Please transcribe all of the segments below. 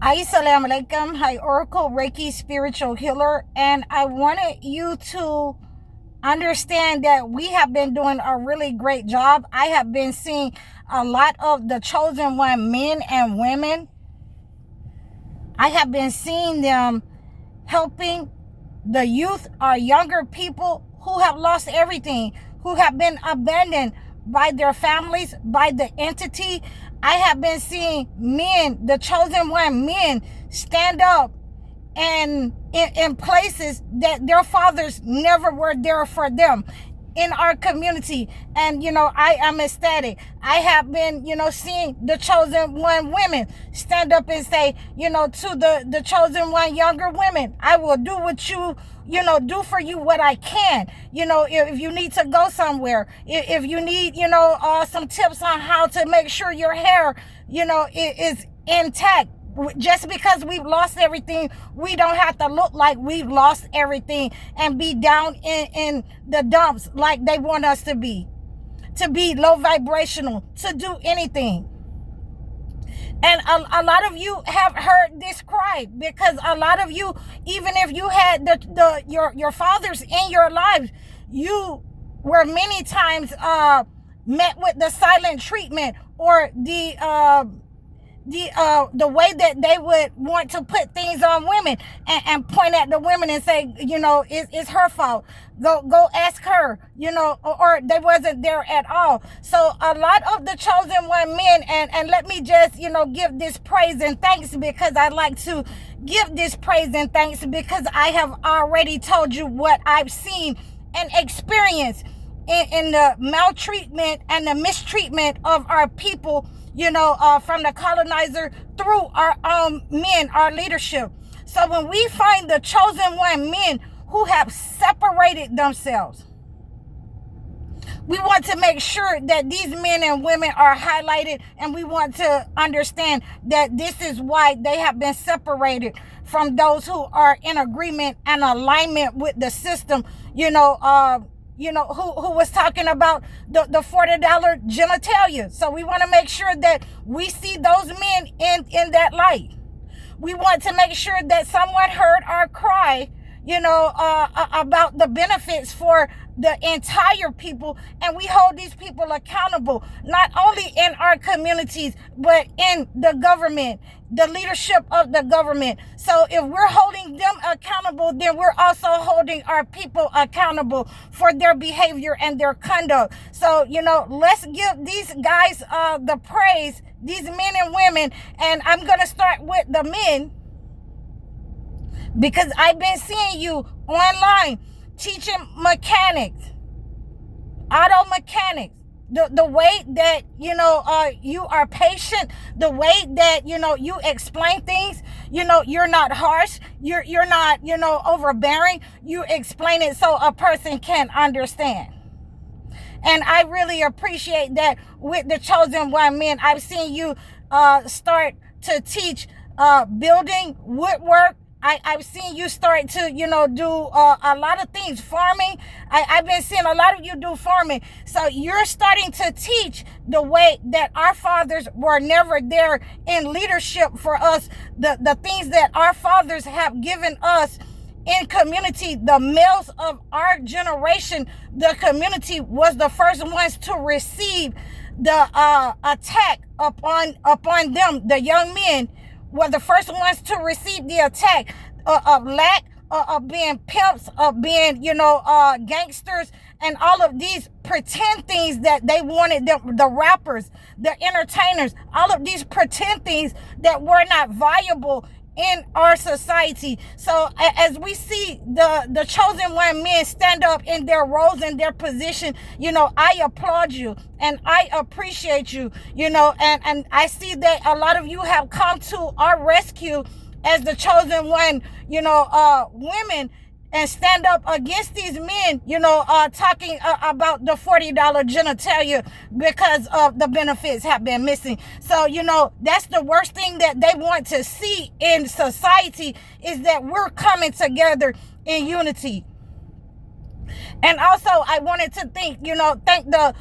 Assalamu alaikum. Hi, Oracle Reiki spiritual healer. And I wanted you to understand that we have been doing a really great job. I have been seeing a lot of the chosen one men and women. I have been seeing them helping the youth, our younger people who have lost everything, who have been abandoned by their families, by the entity. I have been seeing men, the chosen one men, stand up and in places that their fathers never were there for them in our community. And I am ecstatic. I have been seeing the chosen one women stand up and say, to the chosen one younger women, I will do what you do for you what I can. If you need to go somewhere, if you need some tips on how to make sure your hair is intact. Just because we've lost everything, we don't have to look like we've lost everything and be down in the dumps like they want us to be low vibrational, to do anything. And a lot of you have heard this cry, because a lot of you, even if you had your fathers in your lives, you were many times met with the silent treatment, or the way that they would want to put things on women and point at the women and say, it's her fault. Go ask her, or they wasn't there at all. So a lot of the chosen one men, and let me just, give this praise and thanks, because I like to give this praise and thanks, because I have already told you what I've seen and experienced in the maltreatment and the mistreatment of our people, from the colonizer through our men, our leadership. So when we find the chosen one men who have separated themselves, we want to make sure that these men and women are highlighted, and we want to understand that this is why they have been separated from those who are in agreement and alignment with the system, who was talking about the $40 genitalia. So we want to make sure that we see those men in that light. We want to make sure that someone heard our cry, about the benefits for the entire people, and we hold these people accountable, not only in our communities, but in the government, the leadership of the government. So if we're holding them accountable, then we're also holding our people accountable for their behavior and their conduct. So, let's give these guys the praise, these men and women. And I'm going to start with the men, because I've been seeing you online teaching mechanics, auto mechanics, the way that you are patient, the way that you explain things. You're not harsh, you're not overbearing. You explain it so a person can understand. And I really appreciate that with the chosen one men. I've seen you start to teach building, woodwork. I've seen you start to, do a lot of things. Farming. I've been seeing a lot of you do farming. So you're starting to teach the way that our fathers were never there in leadership for us. The things that our fathers have given us in community. The males of our generation, the community, was the first ones to receive the attack upon them. The young men were the first ones to receive the attack of lack, of being pimps, of being, gangsters, and all of these pretend things that they wanted them, the rappers, the entertainers, all of these pretend things that were not viable in our society. So as we see the chosen one men stand up in their roles and their position, I applaud you and I appreciate you, and I see that a lot of you have come to our rescue as the chosen one, women, and stand up against these men, talking about the $40 genitalia, because of the benefits have been missing. So, that's the worst thing that they want to see in society, is that we're coming together in unity. And also, I wanted to thank the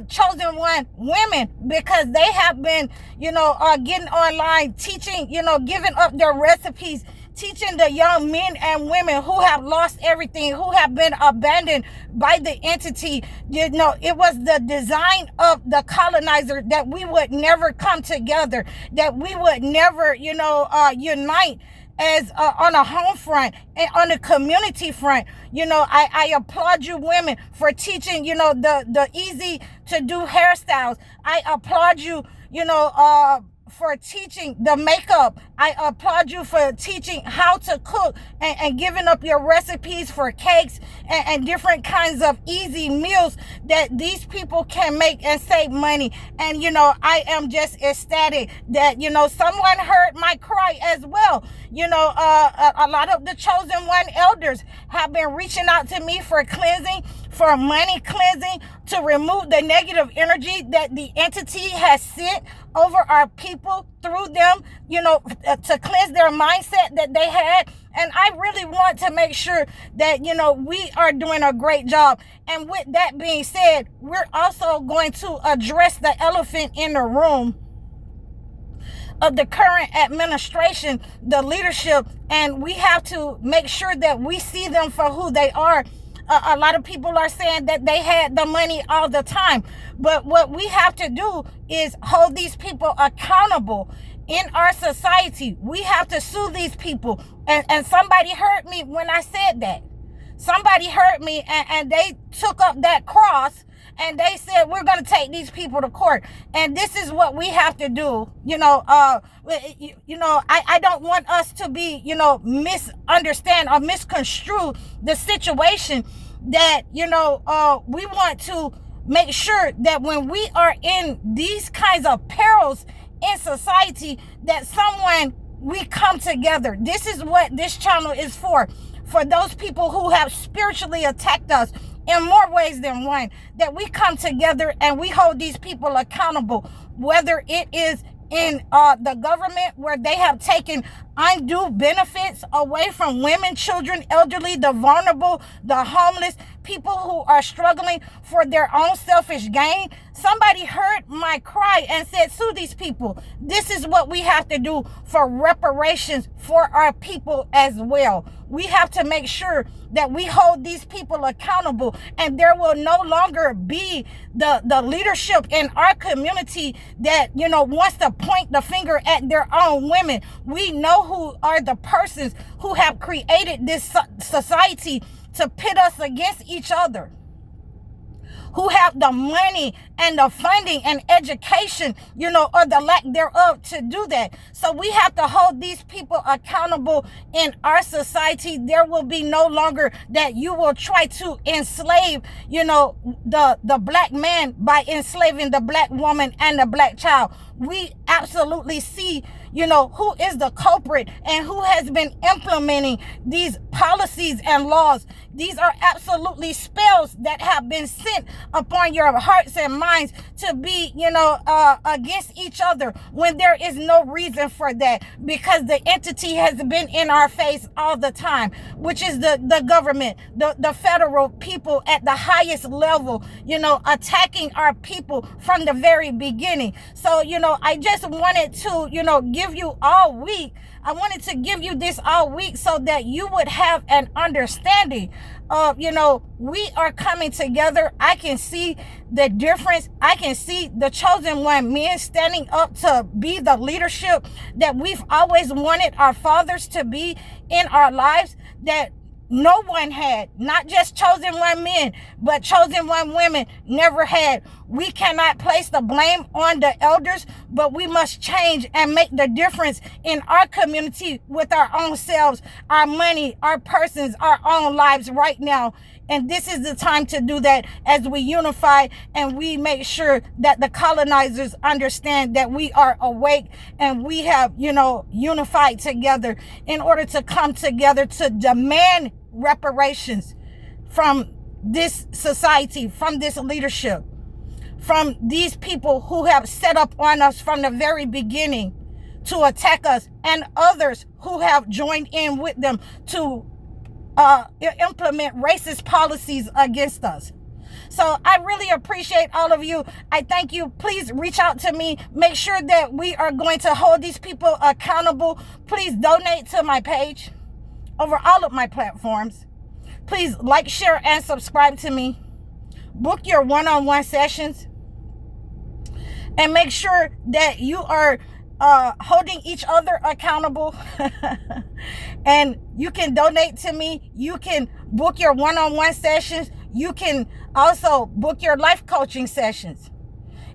chosen one women, because they have been, getting online, teaching, giving up their recipes, teaching the young men and women who have lost everything, who have been abandoned by the entity. It was the design of the colonizer that we would never come together, that we would never, unite as on a home front and on a community front. I applaud you women for teaching, the easy to do hairstyles. I applaud you, for teaching the makeup. I applaud you for teaching how to cook and giving up your recipes for cakes and different kinds of easy meals that these people can make and save money. And, I am just ecstatic that, someone heard my cry as well. A lot of the chosen one elders have been reaching out to me for cleansing, for money cleansing, to remove the negative energy that the entity has sent over our people through them, to cleanse their mindset that they had. And I really want to make sure that, we are doing a great job. And with that being said, we're also going to address the elephant in the room of the current administration, the leadership, and we have to make sure that we see them for who they are. A lot of people are saying that they had the money all the time, but what we have to do is hold these people accountable in our society. We have to sue these people, and somebody heard me when I said that. Somebody heard me, and they took up that cross, and they said, we're going to take these people to court. And this is what we have to do. I don't want us to be, misunderstand or misconstrue the situation, that, we want to make sure that when we are in these kinds of perils in society, that we come together. This is what this channel is for those people who have spiritually attacked us in more ways than one, that we come together and we hold these people accountable, whether it is in the government, where they have taken undue benefits away from women, children, elderly, the vulnerable, the homeless, people who are struggling for their own selfish gain. Somebody heard my cry and said, sue these people. This is what we have to do for reparations for our people as well. We have to make sure that we hold these people accountable, and there will no longer be the leadership in our community that, wants to point the finger at their own women. We know who are the persons who have created this society to pit us against each other, who have the money and the funding and education, or the lack thereof to do that. So we have to hold these people accountable in our society. There will be no longer that you will try to enslave, the black man by enslaving the black woman and the black child. We absolutely see, who is the culprit and who has been implementing these policies and laws. These are absolutely spells that have been sent upon your hearts and minds to be, against each other, when there is no reason for that, because the entity has been in our face all the time, which is the government, the federal people at the highest level, attacking our people from the very beginning. So, I just wanted to, give you all week. I wanted to give you this all week so that you would have an understanding of, we are coming together. I can see the difference. I can see the chosen one men standing up to be the leadership that we've always wanted our fathers to be in our lives, that no one had, not just chosen one men, but chosen one women never had. We cannot place the blame on the elders, but we must change and make the difference in our community with our own selves, our money, our persons, our own lives right now. And this is the time to do that, as we unify and we make sure that the colonizers understand that we are awake and we have, unified together in order to come together to demand reparations from this society, from this leadership, from these people who have set up on us from the very beginning to attack us, and others who have joined in with them to implement racist policies against us. So I really appreciate all of you. I thank you. Please reach out to me. Make sure that we are going to hold these people accountable. Please donate to my page over all of my platforms. Please like, share, and subscribe to me. Book your one-on-one sessions. And make sure that you are holding each other accountable. And you can donate to me. You can book your one-on-one sessions. You can also book your life coaching sessions.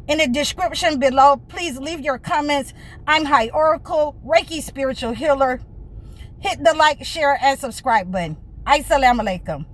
In the description below, please leave your comments. I'm High Oracle, Reiki Spiritual Healer. Hit the like, share, and subscribe button. Assalamu alaikum.